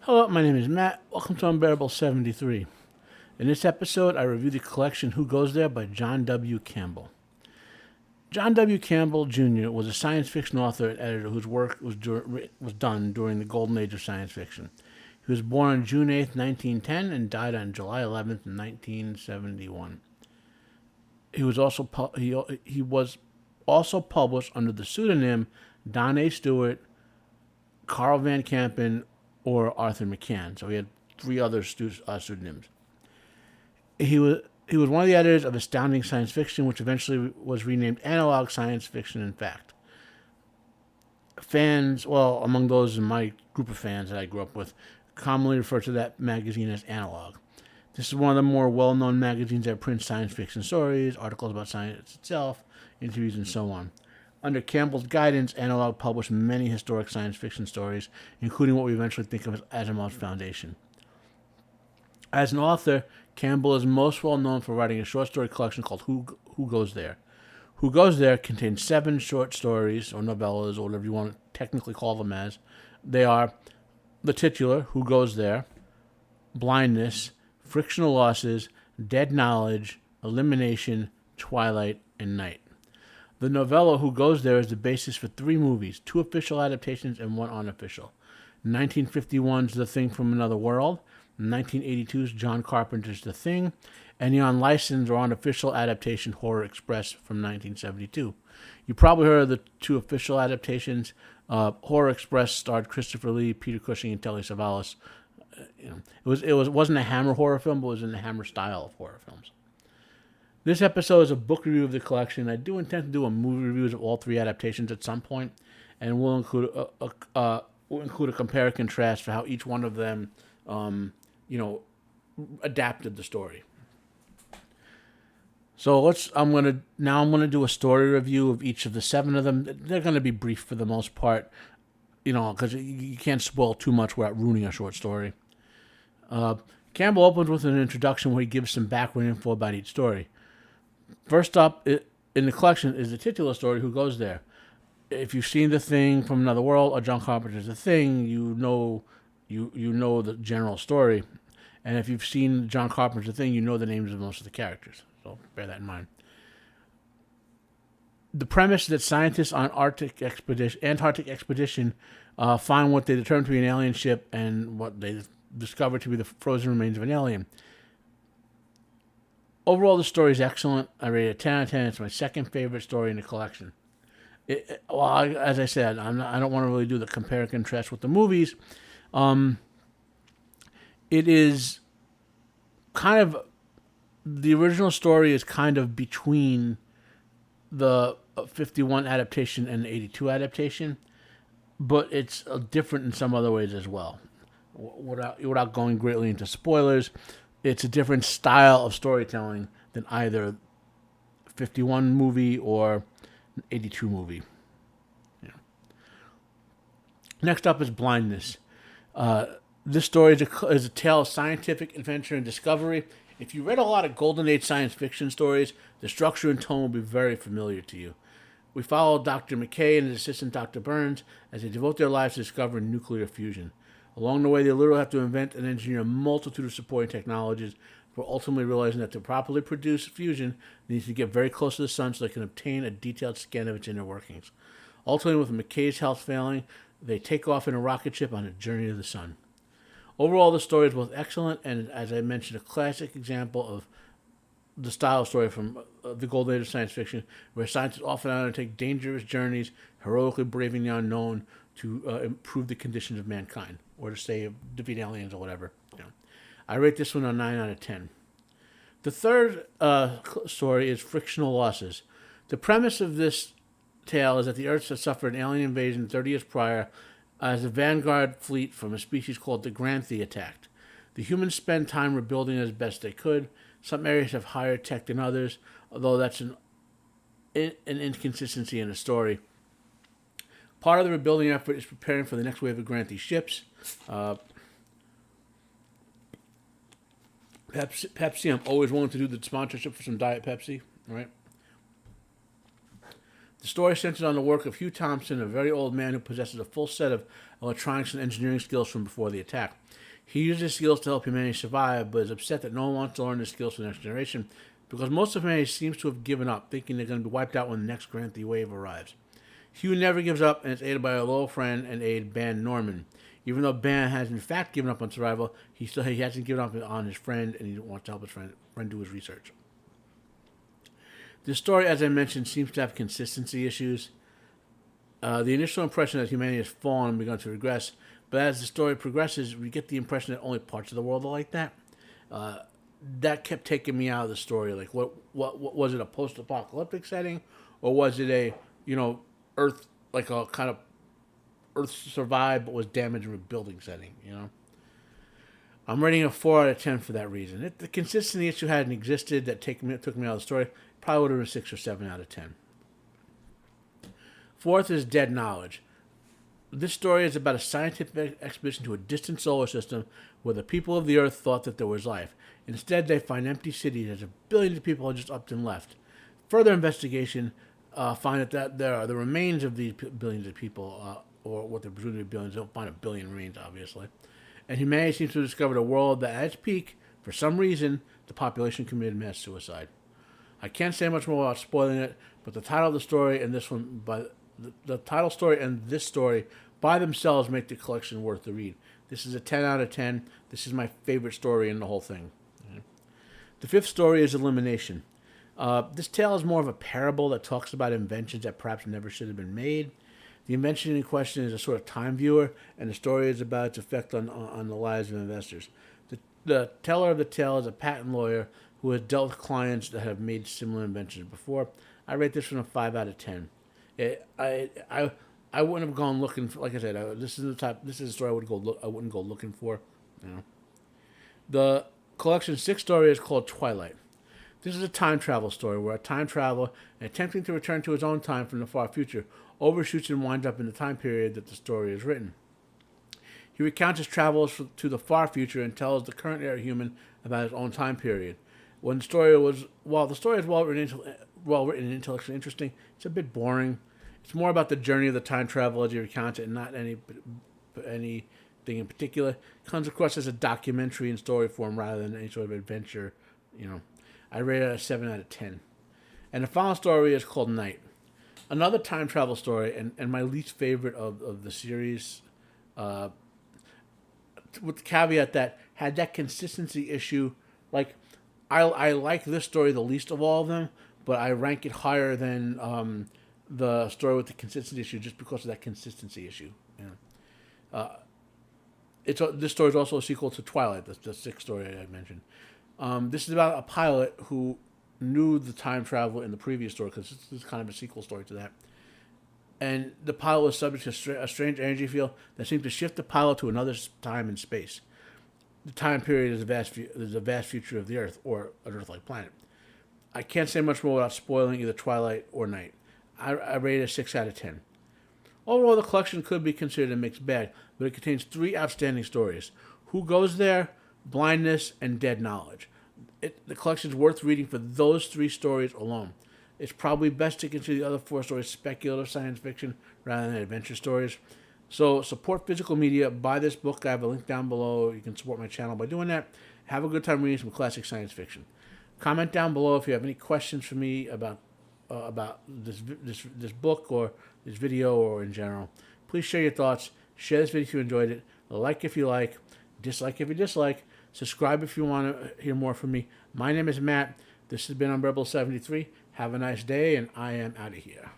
Hello, my name is Matt. Welcome to Unbearable 73. In this episode, I review the collection Who Goes There by John W. Campbell. John W. Campbell Jr. was a science fiction author and editor whose work was done during the golden age of science fiction. He was born on June 8, 1910, and died on July 11, 1971. He was also published under the pseudonym Don A. Stewart, Carl Van Kampen, or Arthur McCann. So he had three other pseudonyms. He was one of the editors of Astounding Science Fiction, which eventually was renamed Analog Science Fiction and Fact. Fans, well, among those in my group of fans that I grew up with, commonly refer to that magazine as Analog. This is one of the more well-known magazines that prints science fiction stories, articles about science itself, interviews, and so on. Under Campbell's guidance, Analog published many historic science fiction stories, including what we eventually think of as Asimov's Foundation. As an author, Campbell is most well known for writing a short story collection called Who Goes There. Who Goes There contains 7 short stories, or novellas, or whatever you want to technically call them as. They are The Titular, Who Goes There, Blindness, Frictional Losses, Dead Knowledge, Elimination, Twilight, and Night. The novella Who Goes There is the basis for 3 movies, 2 official adaptations and 1 unofficial. 1951's The Thing from Another World, 1982's John Carpenter's The Thing, and the unlicensed or unofficial adaptation Horror Express from 1972. You probably heard of the 2 official adaptations. Horror Express starred Christopher Lee, Peter Cushing, and Telly Savalas. It wasn't a Hammer horror film, but it was in the Hammer style of horror films. This episode is a book review of the collection. I do intend to do a movie reviews of all 3 adaptations at some point, and we'll include a compare and contrast for how each one of them, adapted the story. So I'm gonna do a story review of each of the 7 of them. They're gonna be brief for the most part, because you can't spoil too much without ruining a short story. Campbell opens with an introduction where he gives some background info about each story. First up in the collection is the titular story, Who Goes There. If you've seen The Thing from Another World or John Carpenter's The Thing, you know the general story. And if you've seen John Carpenter's The Thing, you know the names of most of the characters. So bear that in mind. The premise is that scientists on Antarctic expedition find what they determine to be an alien ship and what they discover to be the frozen remains of an alien. Overall, the story is excellent. I rate it 10 out of 10. It's my second favorite story in the collection. As I said, I don't want to really do the compare and contrast with the movies. It is kind of, the original story is kind of between the 51 adaptation and the 82 adaptation, but it's different in some other ways as well. Without going greatly into spoilers, it's a different style of storytelling than either 51 movie or 82 movie. Yeah. Next up is Blindness. This story is a tale of scientific adventure and discovery. If you read a lot of Golden Age science fiction stories, the structure and tone will be very familiar to you. We follow Dr. McKay and his assistant Dr. Burns as they devote their lives to discovering nuclear fusion. Along the way, they literally have to invent and engineer a multitude of supporting technologies before ultimately realizing that to properly produce fusion, they need to get very close to the sun so they can obtain a detailed scan of its inner workings. Ultimately, with McKay's health failing, they take off in a rocket ship on a journey to the sun. Overall, the story is both excellent and, as I mentioned, a classic example of the style of story from the golden age of science fiction, where scientists often undertake dangerous journeys, heroically braving the unknown to improve the conditions of mankind, or to defeat aliens or whatever. I rate this one a 9 out of 10. The third story is Frictional Losses. The premise of this tale is that the Earth had suffered an alien invasion 30 years prior as a vanguard fleet from a species called the Granthi attacked. The humans spend time rebuilding as best they could. Some areas have higher tech than others, although that's an inconsistency in the story. Part of the rebuilding effort is preparing for the next wave of Granthi ships. Pepsi, I'm always willing to do the sponsorship for some Diet Pepsi, right? The story centers on the work of Hugh Thompson, a very old man who possesses a full set of electronics and engineering skills from before the attack. He uses his skills to help humanity survive, but is upset that no one wants to learn his skills for the next generation because most of humanity seems to have given up, thinking they're going to be wiped out when the next Granthi wave arrives. Hugh never gives up and is aided by a loyal friend and aide, Ban Norman. Even though Ban has in fact given up on survival, he hasn't given up on his friend, and he wants to help his friend do his research. This story, as I mentioned, seems to have consistency issues. The initial impression that humanity has fallen and begun to regress, but as the story progresses, we get the impression that only parts of the world are like that. That kept taking me out of the story. Like, what was it, a post-apocalyptic setting, or was it a, Earth, like a kind of Earth survived but was damaged and rebuilding setting? I'm rating a 4 out of 10 for that reason. If the consistency issue hadn't existed that took me out of the story, probably would have been 6 or 7 out of 10. Fourth is Dead Knowledge. This story is about a scientific expedition to a distant solar system where the people of the Earth thought that there was life. Instead, they find empty cities as billions of people had just upped and left. Further investigation find that there are the remains of these billions of people, or what they're presumed to be billions. They'll find a billion remains, obviously. And humanity seems to have discovered a world that, at its peak, for some reason, the population committed mass suicide. I can't say much more without spoiling it, but the title of the story and this one, the title story and this story by themselves make the collection worth the read. This is a 10 out of 10. This is my favorite story in the whole thing. The fifth story is Elimination. This tale is more of a parable that talks about inventions that perhaps never should have been made. The invention in question is a sort of time viewer, and the story is about its effect on the lives of investors. The teller of the tale is a patent lawyer who has dealt with clients that have made similar inventions before. I rate this one a 5 out of 10. I wouldn't have gone looking for, like I said, this is a story I wouldn't go looking for. The collection's sixth story is called Twilight. This is a time travel story where a time traveler, attempting to return to his own time from the far future, overshoots and winds up in the time period that the story is written. He recounts his travels to the far future and tells the current era human about his own time period. While the story is well written and intellectually interesting, it's a bit boring. It's more about the journey of the time travel as he recounts it, and not anything in particular. It comes across as a documentary in story form rather than any sort of adventure. I rate it a 7 out of 10. And the final story is called Night. Another time travel story, and my least favorite of the series, with the caveat that had that consistency issue. Like, I like this story the least of all of them, but I rank it higher than the story with the consistency issue just because of that consistency issue. This story is also a sequel to Twilight, the sixth story I mentioned. This is about a pilot who knew the time travel in the previous story, because this is kind of a sequel story to that. And the pilot was subject to a strange energy field that seemed to shift the pilot to another time and space. The time period is the vast future of the Earth, or an Earth-like planet. I can't say much more without spoiling either Twilight or Night. I rate it a 6 out of 10. Overall, the collection could be considered a mixed bag, but it contains 3 outstanding stories: Who Goes There?, Blindness, and Dead Knowledge. The collection is worth reading for those 3 stories alone. It's probably best to consider the other 4 stories speculative science fiction rather than adventure stories. So support physical media. Buy this book. I have a link down below. You can support my channel by doing that. Have a good time reading some classic science fiction. Comment down below if you have any questions for me about this book or this video or in general. Please share your thoughts. Share this video if you enjoyed it. Like if you like. Dislike if you dislike. Subscribe if you want to hear more from me. My name is Matt. This has been Unbearable 73. Have a nice day, and I am out of here.